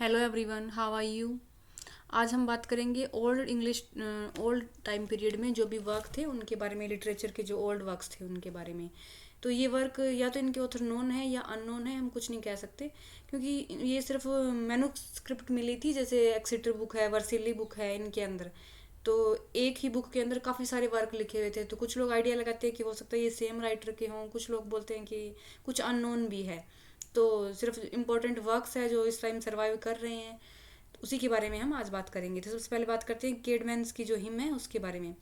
Hello everyone, how are you. आज हम बात करेंगे ओल्ड टाइम पीरियड में जो भी वर्क थे उनके बारे में, लिटरेचर के जो ओल्ड वर्क्स थे उनके बारे में। तो ये वर्क या तो इनके ऑथर नोन है या अननोन है, हम कुछ नहीं कह सकते क्योंकि ये सिर्फ मैन्युस्क्रिप्ट मिली थी। जैसे एक्सेटर बुक है, वर्सिली बुक है, इनके अंदर तो एक ही बुक के अंदर काफ़ी सारे वर्क लिखे हुए थे। तो कुछ लोग आइडिया लगाते हैं कि हो सकता है ये सेम राइटर के हों, कुछ लोग बोलते हैं कि कुछ अननोन भी है। तो सिर्फ इम्पोर्टेंट वर्क्स है जो इस टाइम सर्वाइव कर रहे हैं, तो उसी के बारे में हम आज बात करेंगे। तो सबसे पहले बात करते हैं केडमैन्स की जो हिम है उसके बारे में।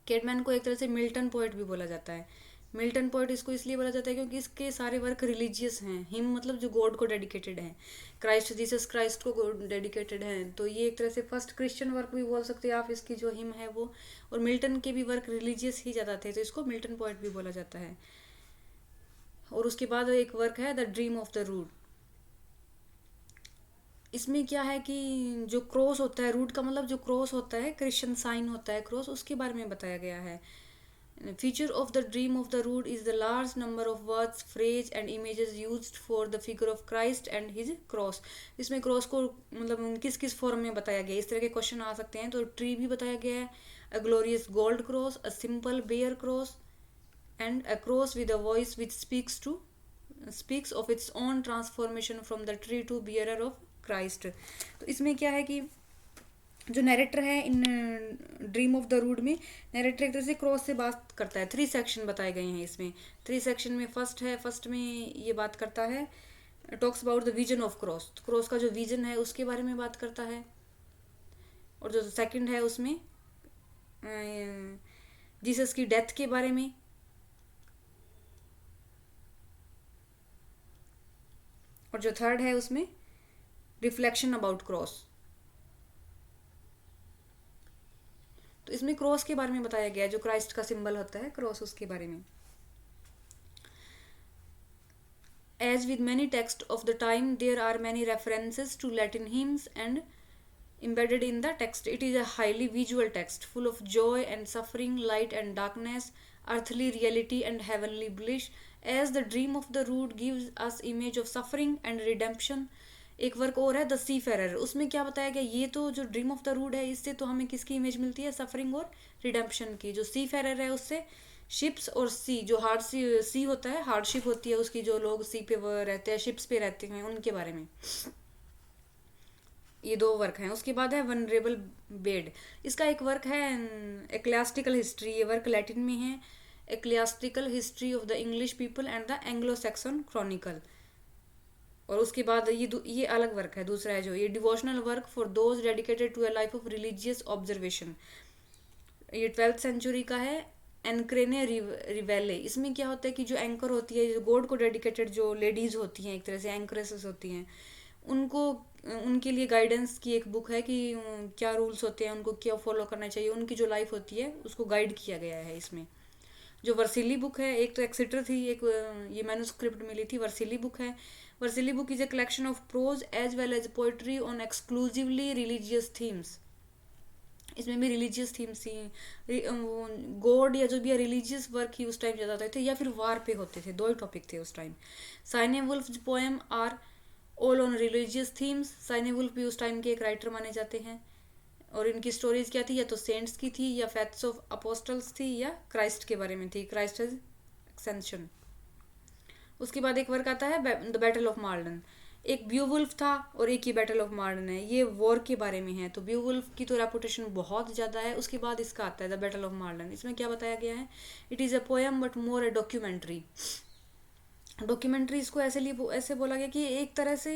केडमैन को एक तरह से मिल्टन पोएट भी बोला जाता है। मिल्टन पोएट इसको इसलिए बोला जाता है क्योंकि इसके सारे वर्क रिलीजियस हैं। हिम मतलब जो गॉड को डेडिकेटेड है, क्राइस्ट जीसस क्राइस्ट को डेडिकेटेड है। तो ये एक तरह से फर्स्ट क्रिश्चियन वर्क भी बोल सकते हैं आप, इसकी जो हिम है वो। और मिल्टन के भी वर्क रिलीजियस ही ज़्यादा थे, तो इसको मिल्टन पोएट भी बोला जाता है। और उसके बाद एक वर्क है the Dream of the Rood. इसमें क्या है कि जो क्रॉस होता है, रूट का मतलब जो क्रॉस होता है, क्रिश्चियन साइन होता है क्रॉस, उसके बारे में बताया गया है। Feature of the Dream of the Rood is the large number of words, phrase and images used for the figure of Christ and his cross. इसमें क्रॉस को मतलब किस किस फॉर्म में बताया गया, इस तरह के क्वेश्चन आ सकते हैं। तो ट्री भी बताया गया है, a glorious gold cross, a simple bare cross, and a cross with a voice which speaks of its own transformation from the tree to bearer of Christ। तो इसमें क्या है कि जो नरेटर है in Dream of the Rood में, narrator एक तरह से क्रॉस से बात करता है। 3 सेक्शन बताए गए हैं इसमें। 3 सेक्शन में फर्स्ट में ये बात करता है, talks about the vision of cross. Cross का जो विजन है उसके बारे में बात करता है। और जो सेकंड है उसमें जीसस की डेथ के बारे में। और जो थर्ड है उसमें रिफ्लेक्शन अबाउट क्रॉस। तो इसमें क्रॉस के बारे में बताया गया है, जो क्राइस्ट का सिंबल होता है क्रॉस, उसके बारे में। As with many text of the time there are many references to Latin hymns and embedded in the text. It is a highly visual text full of joy and suffering, light and darkness, earthly reality and heavenly bliss. As the dream of the rood gives us image of suffering and redemption. एक work और है the C Ferrer, उसमें क्या बताया गया, ये तो जो ड्रीम ऑफ द रूड है इससे तो हमें किसकी इमेज मिलती है, सफरिंग और रिडेम्पशन की। जो सी फेरर है उससे शिप्स और सी, जो हार्ड सी होता है, हार्डशिप होती है उसकी, जो लोग सी पे रहते हैं, शिप्स पे रहते हैं, उनके बारे में ये 2 वर्क हैं। उसके बाद है वनरेबल बेड। इसका एक वर्क है एक्लियास्टिकल हिस्ट्री। ये वर्क लैटिन में है, ecclesiastical history of the English people and the Anglo Saxon chronicle. और उसके बाद ये अलग वर्क है, दूसरा है जो ये devotional work for those dedicated to a life of religious observation. ये 12th सेंचुरी का है, एनक्रेने रिवेले। इसमें क्या होता है कि जो एंकर होती है, जो गॉड को डेडिकेटेड जो लेडीज होती हैं, एक तरह से एंकरेसेस होती हैं, उनको उनके लिए गाइडेंस की एक बुक है कि क्या रूल्स होते हैं, उनको क्या फॉलो करना चाहिए, उनकी जो लाइफ होती है उसको गाइड किया गया है इसमें। जो वर्सिली बुक है, एक तो एक्सेटर थी, एक ये मैन्युस्क्रिप्ट मिली थी, वर्सिली बुक है। Vercelli book is a collection of prose as well as poetry on exclusively religious themes. इसमें भी रिलीजियस थीम्स थी, गॉड या जो भी रिलीजियस वर्क ही उस टाइम ज़्यादा होते थे, या फिर वार पे होते थे, 2 ही टॉपिक थे उस time. Cynewulf poem are all on religious themes. Cynewulf भी उस टाइम के एक राइटर माने जाते हैं। और इनकी स्टोरीज क्या थी, या तो सेंट्स की थी, या फैथ्स ऑफ अपोस्टल्स थी, या क्राइस्ट के बारे में थी, क्राइस्ट एज एक्सेंशन। उसके बाद एक वर्क आता है द बैटल ऑफ मार्डन। एक ब्यूवुल्फ था और एक ही बैटल ऑफ मार्डन है, ये वॉर के बारे में है। तो ब्यूवुल्फ की तो रेपुटेशन बहुत ज़्यादा है। उसके बाद इसका आता है द बैटल ऑफ मार्डन। इसमें क्या बताया गया है, it is a poem but more A documentary. Documentary इसको ऐसे बोला गया कि एक तरह से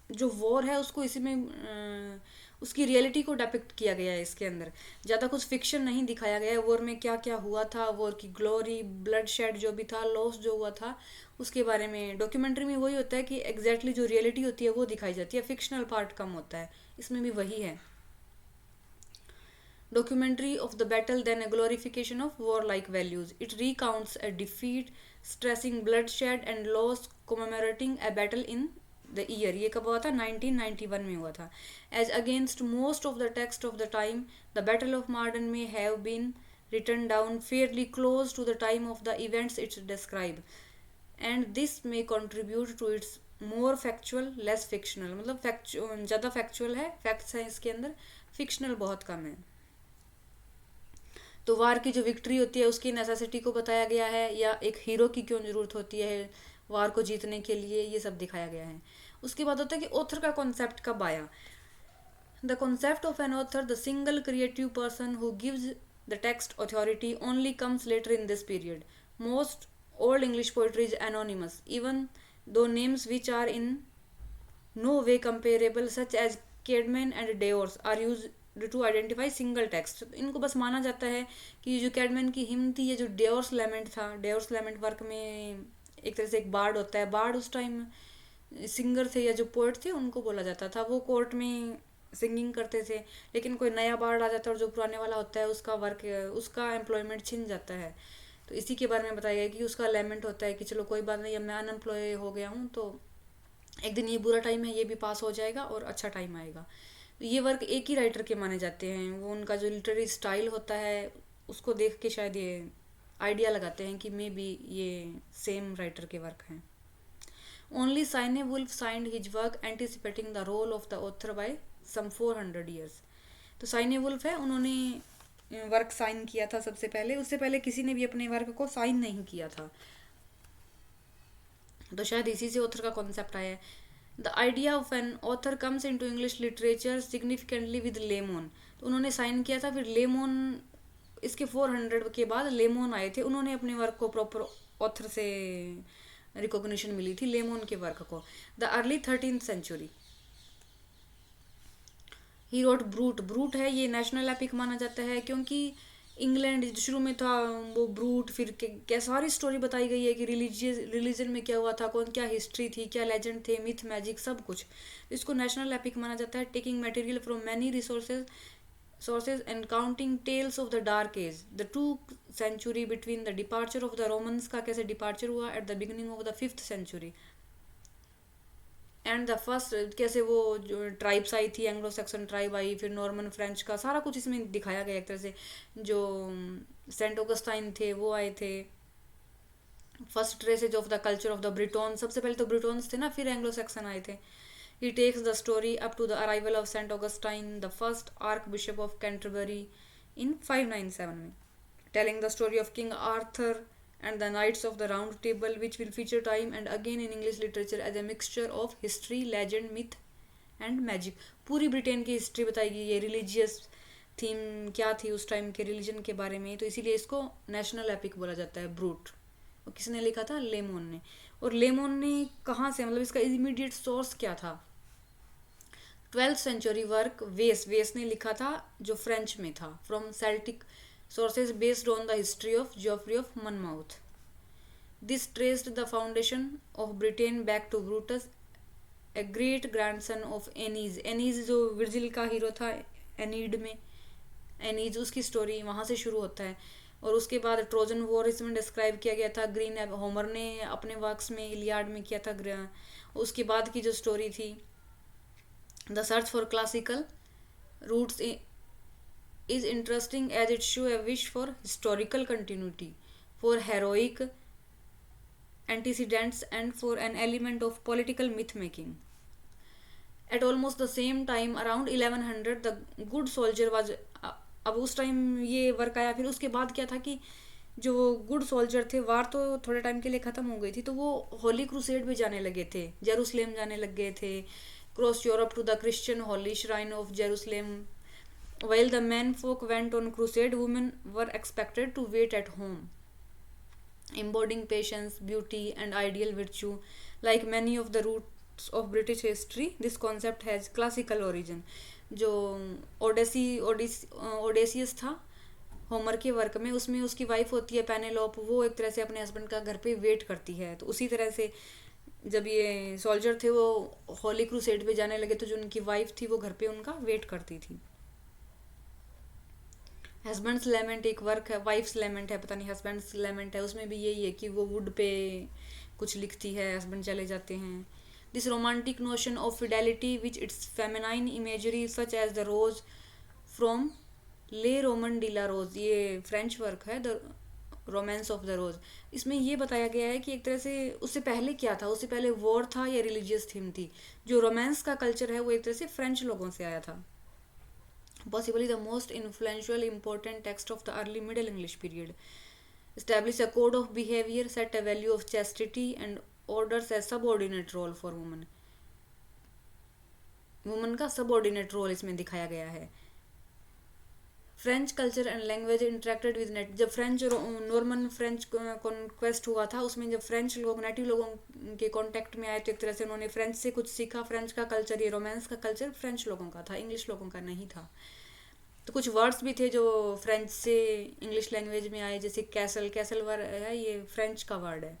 जो वॉर है उसको इसी में उसकी रियलिटी को डिपिक्ट किया गया है इसके अंदर। ज़्यादा कुछ फिक्शन नहीं दिखाया गया है। वॉर में क्या क्या हुआ था, वॉर की ग्लोरी, ब्लड शेड जो भी था, लॉस जो हुआ था, उसके बारे में। डॉक्यूमेंट्री में वही होता है कि एग्जैक्टली जो रियलिटी होती है वो दिखाई जाती है, फिक्शनल पार्ट कम होता है। इसमें भी वही है। Documentary of the battle then a glorification of warlike values. It recounts a defeat, stressing bloodshed and loss, commemorating a battle in the year. ये कब हुआ था, 1991 में हुआ था। As against most of the text of the time, the Battle of Mardin may have been written down fairly close to the time of the events it describes, and this may contribute to its more factual less fictional, मतलब ज़्यादा factual है, facts हैं इसके अंदर, fictional बहुत कम है। तो वार की जो विक्ट्री होती है उसकी नेसेसिटी को बताया गया है, या एक हीरो की क्यों जरूरत होती है वार को जीतने के लिए, ये सब दिखाया गया है। उसके बाद होता है कि ऑथर का कॉन्सेप्ट कब आया। The concept of an author, the single creative person who gives the text authority, only comes later in this period. Most Old English poetry is anonymous, even though names which are in no way comparable such as Cadman and Deors are used to identify single text। इनको बस माना जाता है कि जो Cadman की him थी, ये जो डेओर्स लेमेंट था, डेओर्स लेमेंट वर्क में एक तरह से एक बार्ड होता है, बार्ड उस टाइम सिंगर थे या जो पोएट थे उनको बोला जाता था, वो कोर्ट में सिंगिंग करते थे। लेकिन कोई नया बार्ड आ जाता है और जो पुराने वाला होता है उसका वर्क, उसका एम्प्लॉयमेंट छिन जाता है। तो इसी के बारे में बताया गया कि उसका लेमेंट होता है कि चलो कोई बात नहीं, अब मैं अनएम्प्लॉय हो गया हूँ, तो एक दिन ये बुरा टाइम है ये भी पास हो जाएगा और अच्छा टाइम आएगा। तो ये वर्क एक ही राइटर के माने जाते हैं, वो उनका जो लिटरेरी स्टाइल होता है उसको देख के शायद ये आइडिया लगाते हैं कि मे बी ये सेम राइटर के वर्क हैं। Only Cynewulf signed his work anticipating the role of the author by some 400 years. तो साइने वुल्फ है, उन्होंने वर्क साइन किया था सबसे पहले, उससे पहले किसी ने भी अपने वर्क को साइन नहीं किया था, तो शायद इसी से ऑथर का कॉन्सेप्ट आया है। The idea of an author comes in to English literature significantly with Layamon. तो उन्होंने साइन किया था, फिर लेमोन, इसके 400 के बाद लेमोन आए थे, उन्होंने अपने वर्क को प्रॉपर ऑथर से रिकॉग्निशन मिली थी लेमोन के वर्क को। The early 13th century, he wrote Brut. Brut है ये नेशनल एपिक माना जाता है, क्योंकि इंग्लैंड शुरू में था वो ब्रूट, फिर क्या सारी स्टोरी बताई गई है कि रिलीजन में क्या हुआ था, कौन क्या हिस्ट्री थी, क्या लेजेंड थे, मिथ मैजिक सब कुछ। इसको नेशनल एपिक माना जाता है, taking material from many sources and counting tales of the dark age, the 2nd century between the departure of the Romans का कैसे departure हुआ at the beginning of the 5th century and the first, कैसे वो जो tribes आई थी, Anglo section tribe आई, फिर Norman French का सारा कुछ इसमें दिखाया गया एक तरह से। जो सेंट ऑगस्टाइन थे वो आए थे। First traces of the culture of the Britton, सबसे पहले तो ब्रिटोन्स थे ना, फिर एंग्लो सेक्सन आए थे। He takes the story up to the arrival of Saint Augustine the first archbishop of Canterbury in 597 में, telling the story of King Arthur and the Knights of the Round Table, which will feature time and again in English literature as a mixture of history, legend, myth and magic। पूरी Britain की history बताएगी, ये religious theme क्या थी उस time के religion के बारे में, तो इसीलिए इसको नेशनल एपिक बोला जाता है। ब्रूट और किसने लिखा था? लेमोन ने। और लेमोन ने कहाँ से, मतलब इसका इमीडिएट सोर्स क्या था? 12th century वर्क वेस ने लिखा था, जो फ्रेंच में था, from Celtic sources based on the history of Geoffrey of Monmouth। This traced the foundation of Britain back to Brutus, a great grandson of Aeneas। Aeneas जो विर्जिल का hero था एनीड में, एनीज उसकी स्टोरी वहाँ से शुरू होता है। और उसके बाद ट्रोजन वॉर इसमें डिस्क्राइब किया गया था, ग्रीन होमर ने अपने वर्क्स में इलियाड में किया था। उसके बाद की जो स्टोरी थी, the search for classical roots is interesting as it show a wish for historical continuity, for heroic antecedents and for an element of political myth making। At almost the same time around 1100 the good soldier was अब उस time ये work आया। फिर उसके बाद क्या था कि जो गुड सोल्जर थे, वार तो थोड़े टाइम के लिए ख़त्म हो गई थी, तो वो होली क्रूसेड भी जाने लगे थे, जेरूसलेम जाने लग गए थे, cross Europe to the Christian holy shrine of Jerusalem. While the men folk went on crusade, women were expected to wait at home, embodying patience, beauty, and ideal virtue. Like many of the roots of British history, this concept has classical origin। जो Odysseus था Homer के work में, उसमें उसकी wife होती है Penelope, वो एक तरह से अपने हस्बैंड का घर पे वेट करती है। तो उसी तरह से जब ये सोल्जर थे वो होली क्रूसेड पे जाने लगे, तो जो उनकी वाइफ थी वो घर पे उनका वेट करती थी। हस्बैंड्स लेमेंट एक वर्क है, वाइफ्स लेमेंट है, पता नहीं हस्बैंड्स लेमेंट है, उसमें भी यही है कि वो वुड पे कुछ लिखती है, हस्बैंड चले जाते हैं। This romantic notion of fidelity which its feminine imagery such as the rose from le Roman de la Rose, ये फ्रेंच वर्क है, the romance of the rose. इसमें ये बताया गया है कि एक तरह से उससे पहले क्या था, उससे पहले वॉर था या रिलीजियस थीम थी। जो रोमांस का कल्चर है वो एक तरह से फ्रेंच लोगों से आया था। Possibly the most influential important text of the early Middle English period. Establish a code of behavior, set a value of chastity and orders a subordinate role for women. Woman का subordinate role इसमें दिखाया गया है। French culture and language interacted with net. जब French Norman French conquest हुआ था, उसमें जब फ्रेंच लोग नेटिव लोगों के कांटेक्ट में आए तो एक तरह से उन्होंने फ्रेंच से कुछ सीखा। फ्रेंच का कल्चर, ये रोमांस का कल्चर फ्रेंच लोगों का था, इंग्लिश लोगों का नहीं था। तो कुछ वर्ड्स भी थे जो फ्रेंच से इंग्लिश लैंग्वेज में आए, जैसे कैसल। कैसल वर्ड है, ये फ्रेंच का वर्ड है।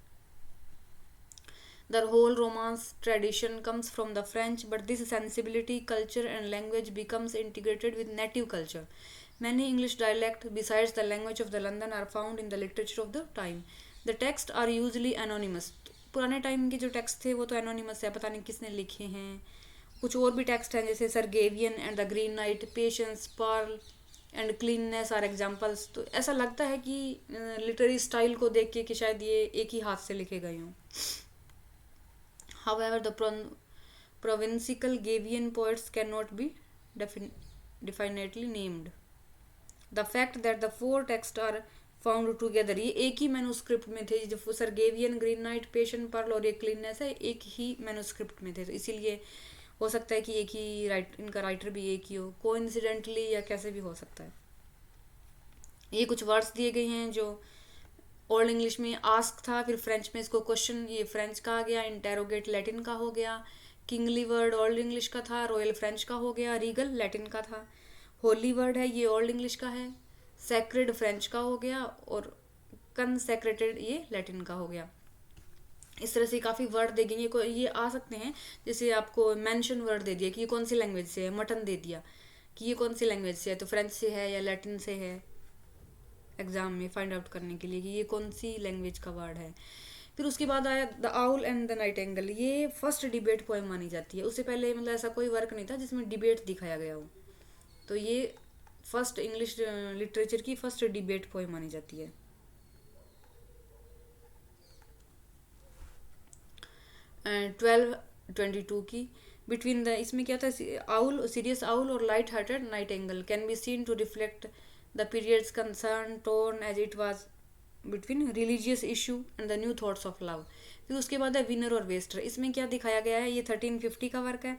The whole romance tradition comes from the French, but this sensibility, culture and language becomes integrated with native culture. Many English dialects besides the language of the London are found in the literature of the time. The texts are usually anonymous. पुराने time के जो text थे वो तो anonymous है, पता नहीं किसने लिखे हैं। कुछ और भी टेक्स्ट हैं जैसे Sir Gawain and the Green Knight, Patience, Pearl and Cleanness are examples. तो ऐसा लगता है कि लिटरेरी स्टाइल को देख के कि शायद ये एक ही हाथ से लिखे गए हों। However, the provincial Gavian poets cannot be definitely named. The fact that the four texts are found together, ये एक ही मैन्युस्क्रिप्ट में थे। जो सरगेवियन, ग्रीन नाइट, पेशेंट, पर्ल और ये क्लीननेस है, एक ही मैन्युस्क्रिप्ट में थे। तो इसीलिए हो सकता है कि एक ही इनका राइटर भी एक ही हो, कोइंसिडेंटली या कैसे भी हो सकता है। ये कुछ वर्ड्स दिए गए हैं जो ओल्ड इंग्लिश में आस्क था, फिर फ्रेंच में इसको क्वेश्चन, ये फ्रेंच का आ गया। इंटेरोगेट लैटिन का हो गया। किंगली वर्ड ओल्ड इंग्लिश का था। रॉयल फ्रेंच का हो गया। रीगल लैटिन का था। होली वर्ड है, ये ओल्ड इंग्लिश का है। सैक्रेड फ्रेंच का हो गया और कंसेक्रेटेड ये लैटिन का हो गया। इस तरह से काफ़ी वर्ड दे गए, ये आ सकते हैं। जैसे आपको मेंशन वर्ड दे दिया कि ये कौन सी लैंग्वेज से है, मटन दे दिया कि ये कौन सी लैंग्वेज से है, तो फ्रेंच से है या लैटिन से है, एग्जाम में फाइंड आउट करने के लिए कि ये कौन सी लैंग्वेज का वर्ड है। फिर उसके बाद आया the owl and the Nightingale. ये फर्स्ट डिबेट पोएम मानी जाती है। उससे पहले मतलब ऐसा कोई वर्क नहीं था जिसमें डिबेट दिखाया गया हो। तो ये फर्स्ट इंग्लिश लिटरेचर की फर्स्ट डिबेट पोएम मानी जाती है। 1222 की बिटवीन द, इसमें क्या था, आउल, सीरियस आउल और light hearted nightingale can be seen to reflect the period's concern tone as it was between religious issue and the new thoughts of love. फिर उसके बाद है विनर और Wester. इसमें क्या दिखाया गया है, ये 1350 का वर्क है।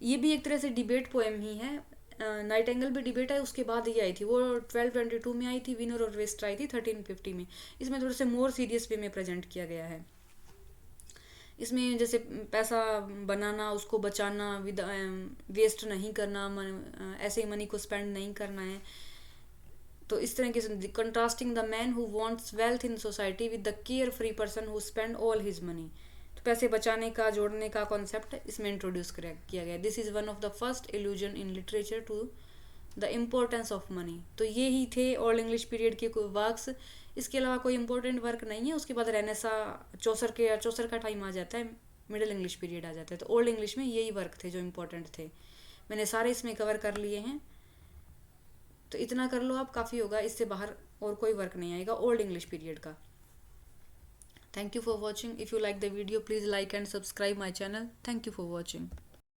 ये भी एक तरह से डिबेट पोएम ही है। नाइट एंगल भी डिबेट है, उसके बाद ये आई थी, वो 1222 में आई थी। विनर और वेस्टर आई थी 1350 में। इसमें थोड़े से मोर सीरियस वे में प्रेजेंट किया गया है। इसमें जैसे पैसा बनाना, उसको बचाना, विद वेस्ट नहीं करना, ऐसे ही मनी को स्पेंड नहीं करना है। तो इस तरह के contrasting the man who wants wealth in society with the care free person who spend all his money. तो पैसे बचाने का, जोड़ने का कॉन्सेप्ट इसमें इंट्रोड्यूस किया गया। This is one of the first illusion in literature to the importance of money. तो ये ही थे ओल्ड इंग्लिश पीरियड के कोई वर्क्स। इसके अलावा कोई इंपॉर्टेंट वर्क नहीं है। उसके बाद रेनेसा, चौसर का टाइम आ जाता है, मिडिल इंग्लिश पीरियड आ जाता है। तो ओल्ड इंग्लिश में यही वर्क थे जो इम्पोर्टेंट थे। मैंने सारे इसमें कवर कर लिए हैं, तो इतना कर लो आप, काफ़ी होगा। इससे बाहर और कोई वर्क नहीं आएगा ओल्ड इंग्लिश पीरियड का। Thank you for watching. If you like the video, please like and subscribe my channel. Thank you for watching.